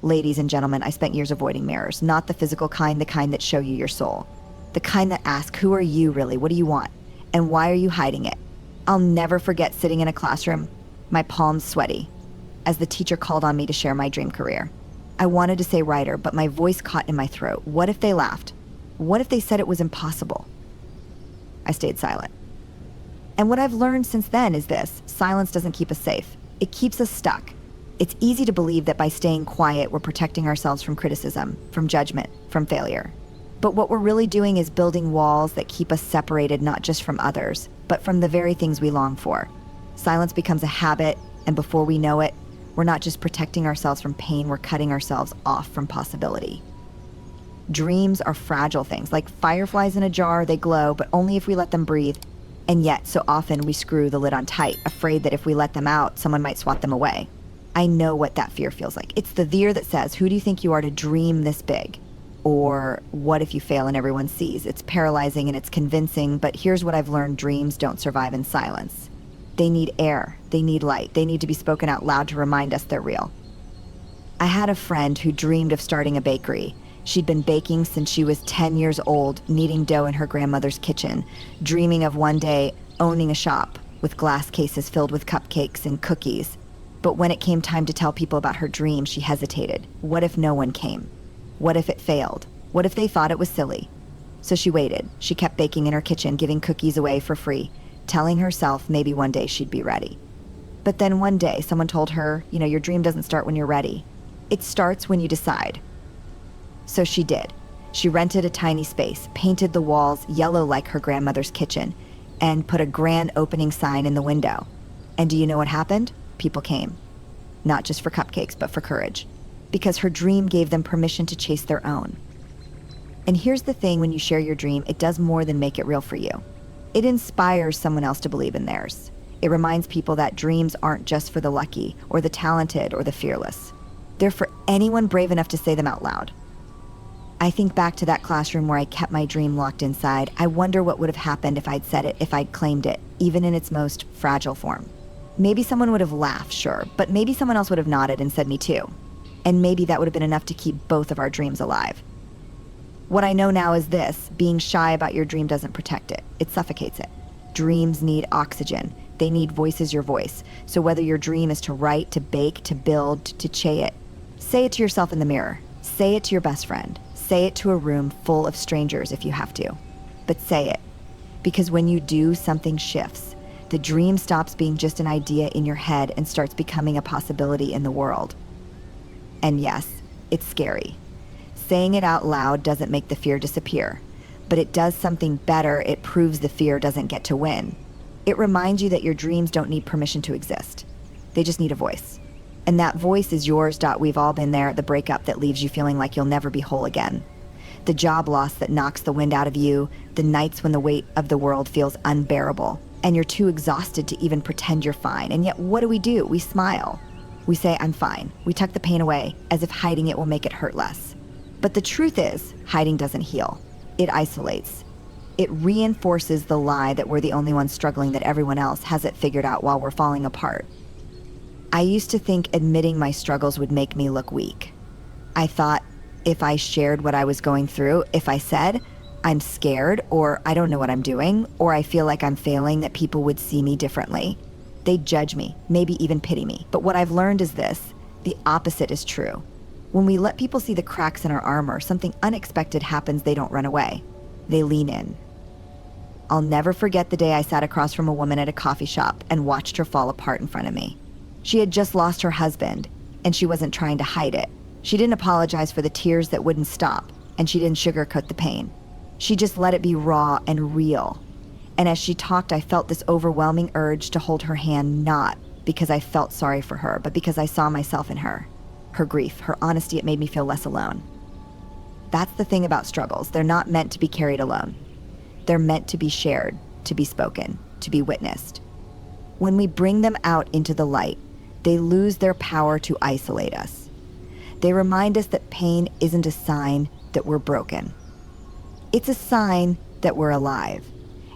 Ladies and gentlemen, I spent years avoiding mirrors, not the physical kind, the kind that show you your soul. The kind that ask, who are you really? What do you want? And why are you hiding it? I'll never forget sitting in a classroom, my palms sweaty, as the teacher called on me to share my dream career. I wanted to say writer, but my voice caught in my throat. What if they laughed? What if they said it was impossible? I stayed silent. And what I've learned since then is this: silence doesn't keep us safe. It keeps us stuck. It's easy to believe that by staying quiet, we're protecting ourselves from criticism, from judgment, from failure. But what we're really doing is building walls that keep us separated, not just from others, but from the very things we long for. Silence becomes a habit, and before we know it, we're not just protecting ourselves from pain, we're cutting ourselves off from possibility. Dreams are fragile things, like fireflies in a jar. They glow, but only if we let them breathe. And yet, so often we screw the lid on tight, afraid that if we let them out, someone might swat them away. I know what that fear feels like. It's the fear that says, who do you think you are to dream this big? Or what if you fail and everyone sees? It's paralyzing and it's convincing, but here's what I've learned: dreams don't survive in silence. They need air, they need light, they need to be spoken out loud to remind us they're real. I had a friend who dreamed of starting a bakery. She'd been baking since she was 10 years old, kneading dough in her grandmother's kitchen, dreaming of one day owning a shop with glass cases filled with cupcakes and cookies. But when it came time to tell people about her dream, she hesitated. What if no one came? What if it failed? What if they thought it was silly? So she waited. She kept baking in her kitchen, giving cookies away for free, telling herself maybe one day she'd be ready. But then one day someone told her, your dream doesn't start when you're ready. It starts when you decide. So she did. She rented a tiny space, painted the walls yellow like her grandmother's kitchen, and put a grand opening sign in the window. And do you know what happened? People came. Not just for cupcakes, but for courage. Because her dream gave them permission to chase their own. And here's the thing: when you share your dream, it does more than make it real for you. It inspires someone else to believe in theirs. It reminds people that dreams aren't just for the lucky, or the talented, or the fearless. They're for anyone brave enough to say them out loud. I think back to that classroom where I kept my dream locked inside. I wonder what would have happened if I'd said it, if I'd claimed it, even in its most fragile form. Maybe someone would have laughed, sure, but maybe someone else would have nodded and said me too. And maybe that would have been enough to keep both of our dreams alive. What I know now is this: being shy about your dream doesn't protect it, it suffocates it. Dreams need oxygen. They need voices your voice. So whether your dream is to write, to bake, to build, to say it to yourself in the mirror. Say it to your best friend. Say it to a room full of strangers if you have to. But say it. Because when you do, something shifts. The dream stops being just an idea in your head and starts becoming a possibility in the world. And yes, it's scary. Saying it out loud doesn't make the fear disappear, but it does something better. It proves the fear doesn't get to win. It reminds you that your dreams don't need permission to exist. They just need a voice. And that voice is yours. We've all been there: the breakup that leaves you feeling like you'll never be whole again. The job loss that knocks the wind out of you. The nights when the weight of the world feels unbearable and you're too exhausted to even pretend you're fine. And yet what do? We smile. We say, I'm fine. We tuck the pain away as if hiding it will make it hurt less. But the truth is, hiding doesn't heal. It isolates. It reinforces the lie that we're the only ones struggling, that everyone else has it figured out while we're falling apart. I used to think admitting my struggles would make me look weak. I thought if I shared what I was going through, if I said, I'm scared, or I don't know what I'm doing, or I feel like I'm failing, that people would see me differently. They'd judge me, maybe even pity me. But what I've learned is this: the opposite is true. When we let people see the cracks in our armor, something unexpected happens. They don't run away. They lean in. I'll never forget the day I sat across from a woman at a coffee shop and watched her fall apart in front of me. She had just lost her husband, and she wasn't trying to hide it. She didn't apologize for the tears that wouldn't stop, and she didn't sugarcoat the pain. She just let it be raw and real. And as she talked, I felt this overwhelming urge to hold her hand, not because I felt sorry for her, but because I saw myself in her. Her grief, her honesty, it made me feel less alone. That's the thing about struggles. They're not meant to be carried alone. They're meant to be shared, to be spoken, to be witnessed. When we bring them out into the light, they lose their power to isolate us. They remind us that pain isn't a sign that we're broken. It's a sign that we're alive.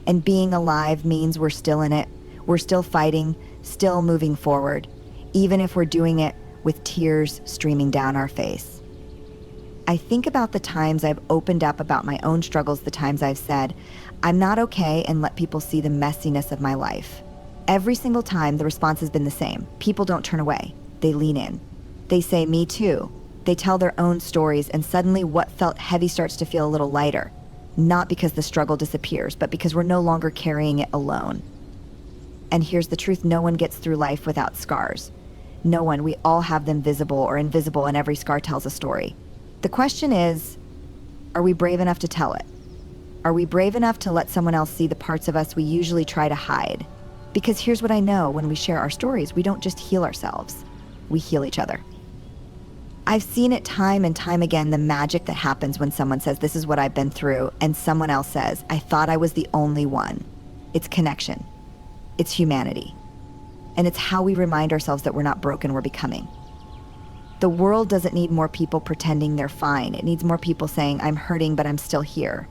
And being alive means we're still in it. We're still fighting, still moving forward, even if we're doing it with tears streaming down our face. I think about the times I've opened up about my own struggles, the times I've said, I'm not okay, and let people see the messiness of my life. Every single time, the response has been the same. People don't turn away. They lean in. They say, me too. They tell their own stories, and suddenly what felt heavy starts to feel a little lighter. Not because the struggle disappears, but because we're no longer carrying it alone. And here's the truth, no one gets through life without scars. No one. We all have them, visible or invisible, and every scar tells a story. The question is, are we brave enough to tell it? Are we brave enough to let someone else see the parts of us we usually try to hide? Because here's what I know, when we share our stories, we don't just heal ourselves, we heal each other. I've seen it time and time again, the magic that happens when someone says, this is what I've been through, and someone else says, I thought I was the only one. It's connection. It's humanity. And it's how we remind ourselves that we're not broken, we're becoming. The world doesn't need more people pretending they're fine. It needs more people saying, I'm hurting, but I'm still here.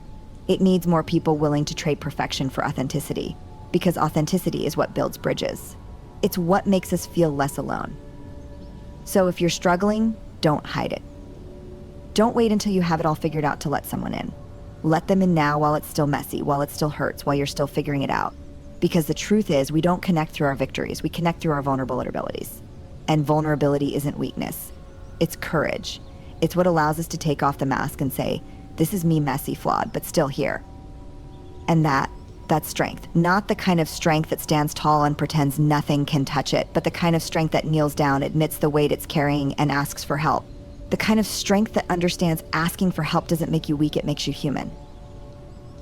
It needs more people willing to trade perfection for authenticity, because authenticity is what builds bridges. It's what makes us feel less alone. So if you're struggling, don't hide it. Don't wait until you have it all figured out to let someone in. Let them in now while it's still messy, while it still hurts, while you're still figuring it out. Because the truth is, we don't connect through our victories, we connect through our vulnerabilities. And vulnerability isn't weakness, it's courage. It's what allows us to take off the mask and say, this is me, messy, flawed, but still here. And that's strength. Not the kind of strength that stands tall and pretends nothing can touch it, but the kind of strength that kneels down, admits the weight it's carrying, and asks for help. The kind of strength that understands asking for help doesn't make you weak, it makes you human.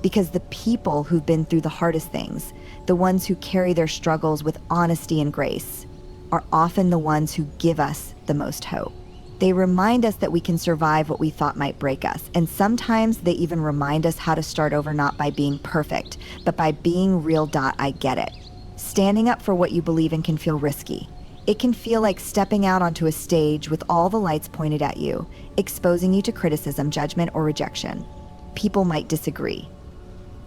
Because the people who've been through the hardest things, the ones who carry their struggles with honesty and grace, are often the ones who give us the most hope. They remind us that we can survive what we thought might break us. And sometimes they even remind us how to start over, not by being perfect, but by being real. I get it. Standing up for what you believe in can feel risky. It can feel like stepping out onto a stage with all the lights pointed at you, exposing you to criticism, judgment, or rejection. People might disagree.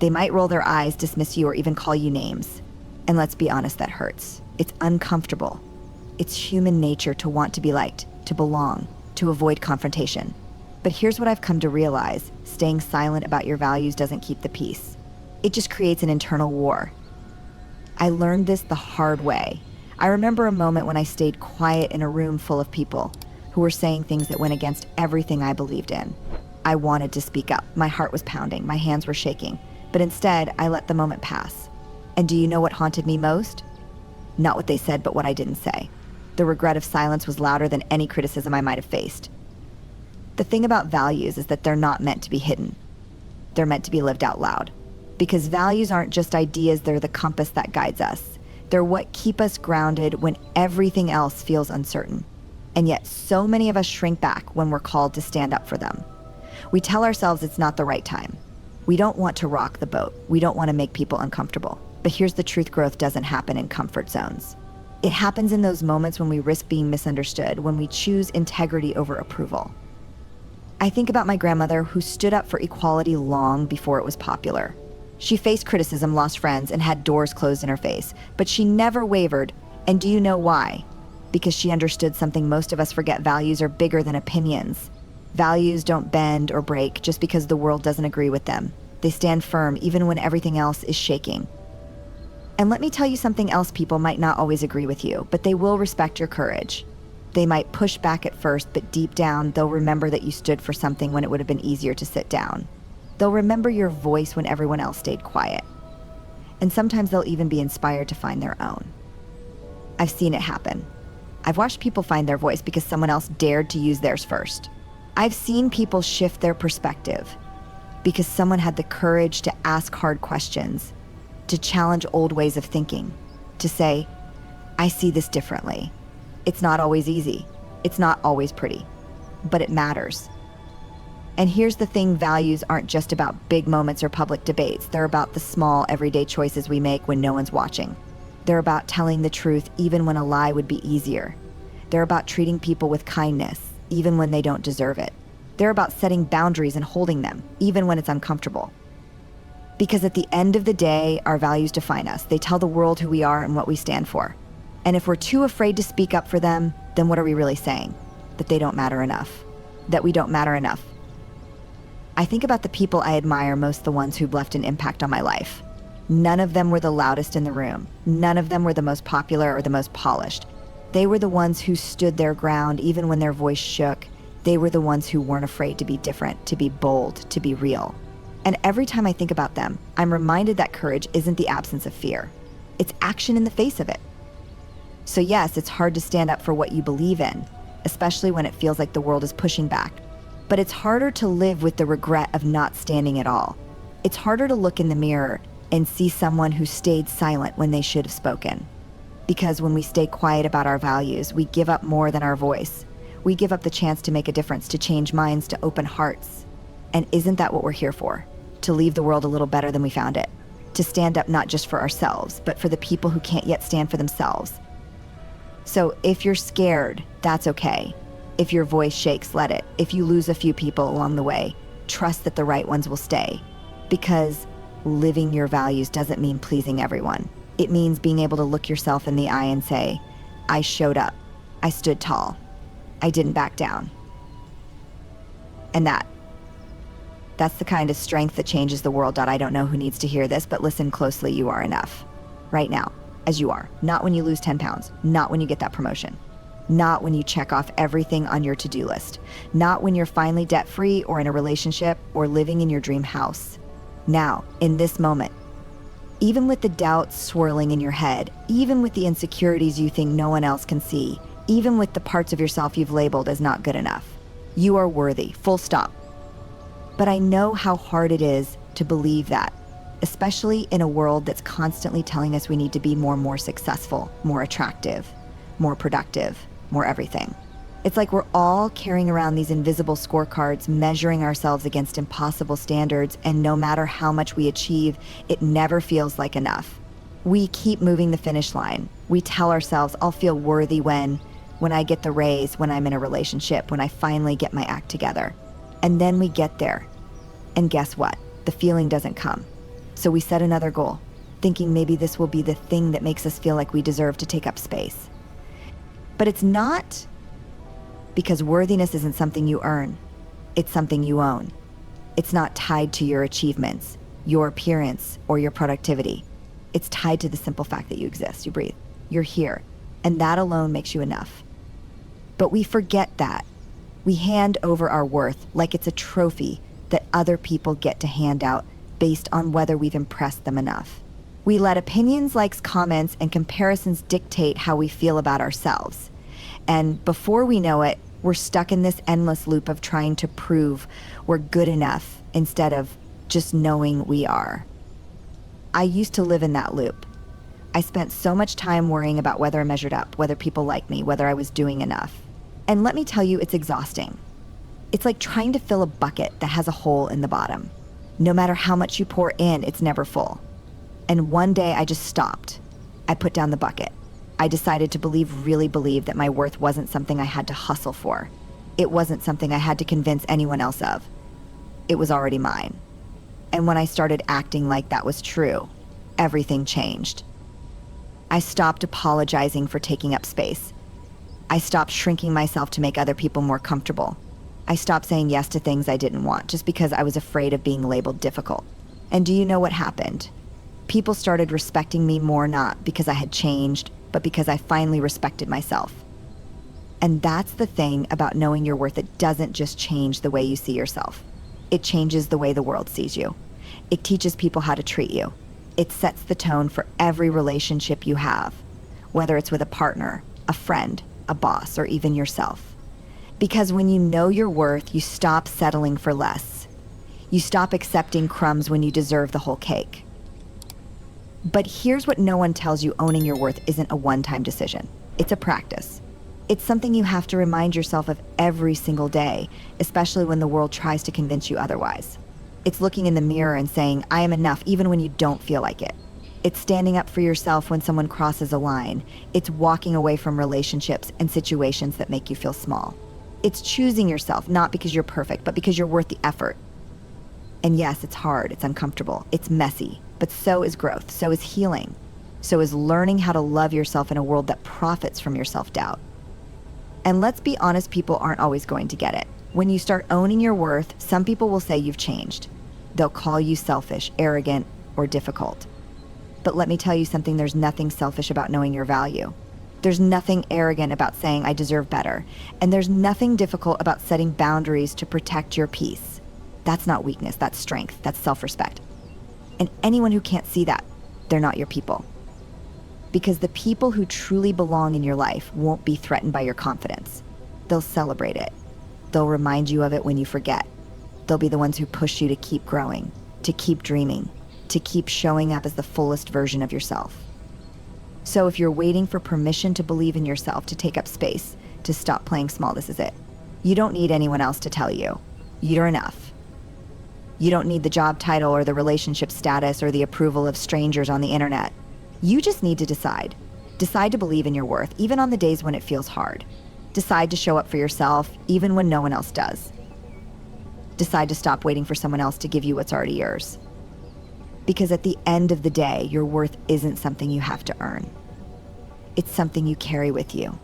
They might roll their eyes, dismiss you, or even call you names. And let's be honest, that hurts. It's uncomfortable. It's human nature to want to be liked, to belong, to avoid confrontation. But here's what I've come to realize. Staying silent about your values doesn't keep the peace. It just creates an internal war. I learned this the hard way. I remember a moment when I stayed quiet in a room full of people who were saying things that went against everything I believed in. I wanted to speak up. My heart was pounding. My hands were shaking. But instead, I let the moment pass. And do you know what haunted me most? Not what they said, but what I didn't say. The regret of silence was louder than any criticism I might have faced. The thing about values is that they're not meant to be hidden. They're meant to be lived out loud. Because values aren't just ideas, they're the compass that guides us. They're what keep us grounded when everything else feels uncertain. And yet so many of us shrink back when we're called to stand up for them. We tell ourselves it's not the right time. We don't want to rock the boat. We don't want to make people uncomfortable. But here's the truth, growth doesn't happen in comfort zones. It happens in those moments when we risk being misunderstood, when we choose integrity over approval. I think about my grandmother, who stood up for equality long before it was popular. She faced criticism, lost friends, and had doors closed in her face, but she never wavered. And do you know why? Because she understood something most of us forget: values are bigger than opinions. Values don't bend or break just because the world doesn't agree with them. They stand firm even when everything else is shaking. And let me tell you something else, people might not always agree with you, but they will respect your courage. They might push back at first, but deep down, they'll remember that you stood for something when it would have been easier to sit down. They'll remember your voice when everyone else stayed quiet. And sometimes they'll even be inspired to find their own. I've seen it happen. I've watched people find their voice because someone else dared to use theirs first. I've seen people shift their perspective because someone had the courage to ask hard questions, to challenge old ways of thinking, to say, I see this differently. It's not always easy. It's not always pretty, but it matters. And here's the thing, values aren't just about big moments or public debates. They're about the small, everyday choices we make when no one's watching. They're about telling the truth even when a lie would be easier. They're about treating people with kindness, even when they don't deserve it. They're about setting boundaries and holding them, even when it's uncomfortable. Because at the end of the day, our values define us. They tell the world who we are and what we stand for. And if we're too afraid to speak up for them, then what are we really saying? That they don't matter enough. That we don't matter enough. I think about the people I admire most, the ones who've left an impact on my life. None of them were the loudest in the room. None of them were the most popular or the most polished. They were the ones who stood their ground even when their voice shook. They were the ones who weren't afraid to be different, to be bold, to be real. And every time I think about them, I'm reminded that courage isn't the absence of fear. It's action in the face of it. So yes, it's hard to stand up for what you believe in, especially when it feels like the world is pushing back. But it's harder to live with the regret of not standing at all. It's harder to look in the mirror and see someone who stayed silent when they should have spoken. Because when we stay quiet about our values, we give up more than our voice. We give up the chance to make a difference, to change minds, to open hearts. And isn't that what we're here for? To leave the world a little better than we found it. To stand up not just for ourselves, but for the people who can't yet stand for themselves. So if you're scared, that's okay. If your voice shakes, let it. If you lose a few people along the way, trust that the right ones will stay. Because living your values doesn't mean pleasing everyone. It means being able to look yourself in the eye and say, I showed up. I stood tall. I didn't back down. And that's the kind of strength that changes the world. I don't know who needs to hear this, but listen closely. You are enough. Right now, as you are. Not when you lose 10 pounds. Not when you get that promotion. Not when you check off everything on your to-do list. Not when you're finally debt-free or in a relationship or living in your dream house. Now, in this moment. Even with the doubts swirling in your head, even with the insecurities you think no one else can see, even with the parts of yourself you've labeled as not good enough, you are worthy, full stop. But I know how hard it is to believe that, especially in a world that's constantly telling us we need to be more successful, more attractive, more productive, more everything. It's like we're all carrying around these invisible scorecards, measuring ourselves against impossible standards, and no matter how much we achieve, it never feels like enough. We keep moving the finish line. We tell ourselves, I'll feel worthy when I get the raise, when I'm in a relationship, when I finally get my act together. And then we get there. And guess what? The feeling doesn't come. So we set another goal, thinking maybe this will be the thing that makes us feel like we deserve to take up space. But it's not, because worthiness isn't something you earn. It's something you own. It's not tied to your achievements, your appearance, or your productivity. It's tied to the simple fact that you exist, you breathe, you're here, and that alone makes you enough. But we forget that. We hand over our worth like it's a trophy that other people get to hand out based on whether we've impressed them enough. We let opinions, likes, comments, and comparisons dictate how we feel about ourselves. And before we know it, we're stuck in this endless loop of trying to prove we're good enough instead of just knowing we are. I used to live in that loop. I spent so much time worrying about whether I measured up, whether people liked me, whether I was doing enough. And let me tell you, it's exhausting. It's like trying to fill a bucket that has a hole in the bottom. No matter how much you pour in, it's never full. And one day I just stopped. I put down the bucket. I decided to really believe that my worth wasn't something I had to hustle for. It wasn't something I had to convince anyone else of. It was already mine. And when I started acting like that was true, everything changed. I stopped apologizing for taking up space. I stopped shrinking myself to make other people more comfortable. I stopped saying yes to things I didn't want just because I was afraid of being labeled difficult. And do you know what happened? People started respecting me more, not because I had changed, but because I finally respected myself. And that's the thing about knowing your worth. It doesn't just change the way you see yourself. It changes the way the world sees you. It teaches people how to treat you. It sets the tone for every relationship you have, whether it's with a partner, a friend, a boss, or even yourself. Because when you know your worth, you stop settling for less. You stop accepting crumbs when you deserve the whole cake. But here's what no one tells you: owning your worth isn't a one-time decision. It's a practice. It's something you have to remind yourself of every single day, especially when the world tries to convince you otherwise. It's looking in the mirror and saying, I am enough, even when you don't feel like it. It's standing up for yourself when someone crosses a line. It's walking away from relationships and situations that make you feel small. It's choosing yourself, not because you're perfect, but because you're worth the effort. And yes, it's hard, it's uncomfortable, it's messy, but so is growth, so is healing, so is learning how to love yourself in a world that profits from your self-doubt. And let's be honest, people aren't always going to get it. When you start owning your worth, some people will say you've changed. They'll call you selfish, arrogant, or difficult. But let me tell you something, there's nothing selfish about knowing your value. There's nothing arrogant about saying I deserve better. And there's nothing difficult about setting boundaries to protect your peace. That's not weakness, that's strength, that's self-respect. And anyone who can't see that, they're not your people. Because the people who truly belong in your life won't be threatened by your confidence. They'll celebrate it. They'll remind you of it when you forget. They'll be the ones who push you to keep growing, to keep dreaming, to keep showing up as the fullest version of yourself. So if you're waiting for permission to believe in yourself, to take up space, to stop playing small, this is it. You don't need anyone else to tell you. You're enough. You don't need the job title or the relationship status or the approval of strangers on the internet. You just need to decide. Decide to believe in your worth, even on the days when it feels hard. Decide to show up for yourself, even when no one else does. Decide to stop waiting for someone else to give you what's already yours. Because at the end of the day, your worth isn't something you have to earn. It's something you carry with you.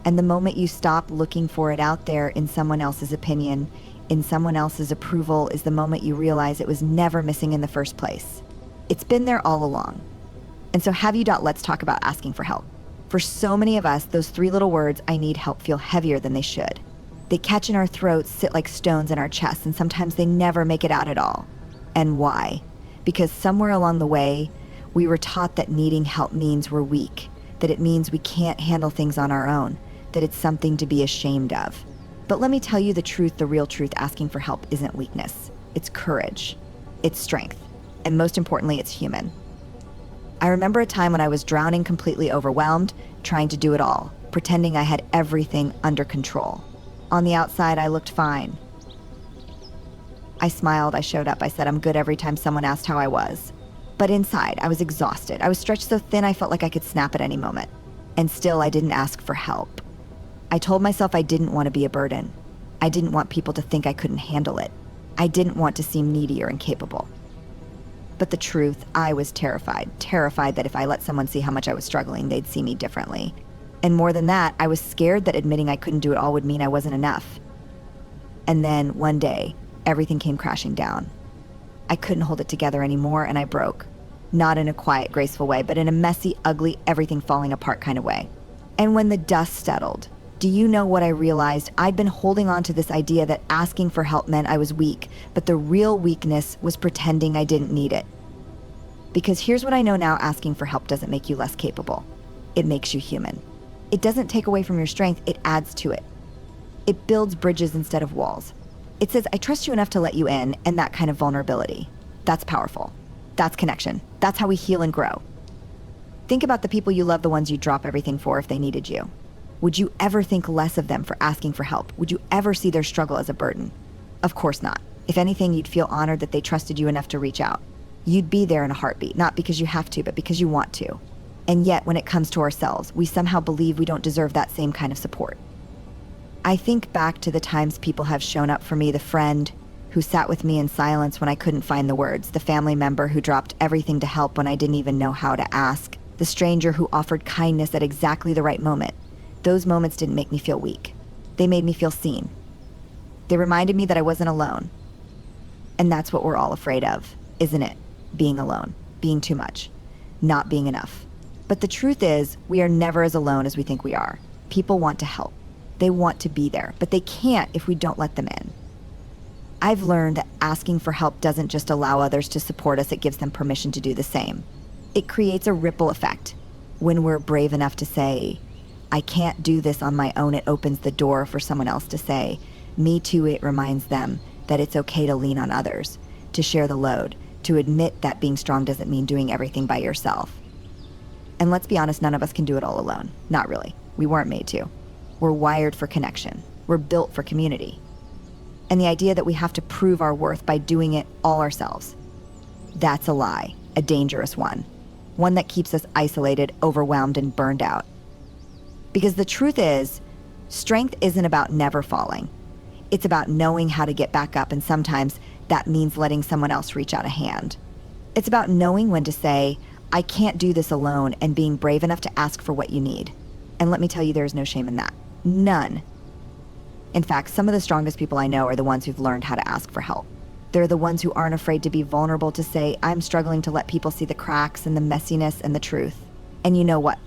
And the moment you stop looking for it out there in someone else's opinion, in someone else's approval, is the moment you realize it was never missing in the first place. It's been there all along. And so let's talk about asking for help. For so many of us, those 3 little words, I need help, feel heavier than they should. They catch in our throats, sit like stones in our chests, and sometimes they never make it out at all. And why? Because somewhere along the way, we were taught that needing help means we're weak, that it means we can't handle things on our own, that it's something to be ashamed of. But let me tell you the truth, the real truth, asking for help isn't weakness. It's courage. It's strength. And most importantly, it's human. I remember a time when I was drowning, completely overwhelmed, trying to do it all, pretending I had everything under control. On the outside, I looked fine. I smiled, I showed up, I said I'm good every time someone asked how I was. But inside, I was exhausted. I was stretched so thin I felt like I could snap at any moment. And still, I didn't ask for help. I told myself I didn't want to be a burden. I didn't want people to think I couldn't handle it. I didn't want to seem needy or incapable. But the truth, I was terrified that if I let someone see how much I was struggling, they'd see me differently. And more than that, I was scared that admitting I couldn't do it all would mean I wasn't enough. And then one day, everything came crashing down. I couldn't hold it together anymore, and I broke. Not in a quiet, graceful way, but in a messy, ugly, everything falling apart kind of way. And when the dust settled, do you know what I realized? I'd been holding on to this idea that asking for help meant I was weak, but the real weakness was pretending I didn't need it. Because here's what I know now, asking for help doesn't make you less capable. It makes you human. It doesn't take away from your strength, it adds to it. It builds bridges instead of walls. It says, I trust you enough to let you in, and that kind of vulnerability. That's powerful. That's connection. That's how we heal and grow. Think about the people you love, the ones you'd drop everything for if they needed you. Would you ever think less of them for asking for help? Would you ever see their struggle as a burden? Of course not. If anything, you'd feel honored that they trusted you enough to reach out. You'd be there in a heartbeat, not because you have to, but because you want to. And yet, when it comes to ourselves, we somehow believe we don't deserve that same kind of support. I think back to the times people have shown up for me, the friend who sat with me in silence when I couldn't find the words, the family member who dropped everything to help when I didn't even know how to ask, the stranger who offered kindness at exactly the right moment. Those moments didn't make me feel weak. They made me feel seen. They reminded me that I wasn't alone. And that's what we're all afraid of, isn't it? Being alone, being too much, not being enough. But the truth is, we are never as alone as we think we are. People want to help. They want to be there, but they can't if we don't let them in. I've learned that asking for help doesn't just allow others to support us, it gives them permission to do the same. It creates a ripple effect. When we're brave enough to say, I can't do this on my own, it opens the door for someone else to say, me too. It reminds them that it's okay to lean on others, to share the load, to admit that being strong doesn't mean doing everything by yourself. And let's be honest, none of us can do it all alone. Not really. We weren't made to. We're wired for connection. We're built for community. And the idea that we have to prove our worth by doing it all ourselves, that's a lie, a dangerous one that keeps us isolated, overwhelmed, and burned out. Because the truth is, strength isn't about never falling. It's about knowing how to get back up, and sometimes that means letting someone else reach out a hand. It's about knowing when to say, I can't do this alone, and being brave enough to ask for what you need. And let me tell you, there's no shame in that. None. In fact, some of the strongest people I know are the ones who've learned how to ask for help. They're the ones who aren't afraid to be vulnerable, to say, I'm struggling, to let people see the cracks and the messiness and the truth. And you know what?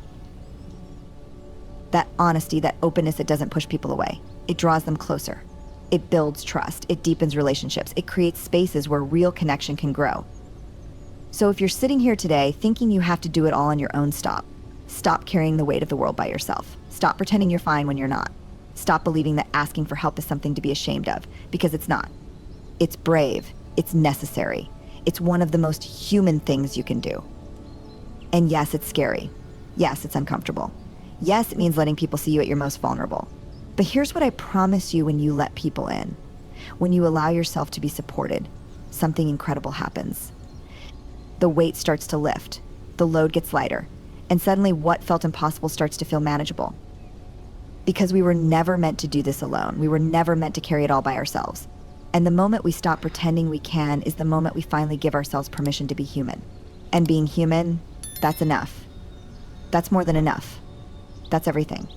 That honesty, that openness, it doesn't push people away. It draws them closer. It builds trust. It deepens relationships. It creates spaces where real connection can grow. So if you're sitting here today thinking you have to do it all on your own, stop. Stop carrying the weight of the world by yourself. Stop pretending you're fine when you're not. Stop believing that asking for help is something to be ashamed of, because it's not. It's brave. It's necessary. It's one of the most human things you can do. And yes, it's scary. Yes, it's uncomfortable. Yes, it means letting people see you at your most vulnerable. But here's what I promise you: when you let people in, when you allow yourself to be supported, something incredible happens. The weight starts to lift, the load gets lighter, and suddenly what felt impossible starts to feel manageable. Because we were never meant to do this alone. We were never meant to carry it all by ourselves. And the moment we stop pretending we can is the moment we finally give ourselves permission to be human. And being human, that's enough. That's more than enough. That's everything.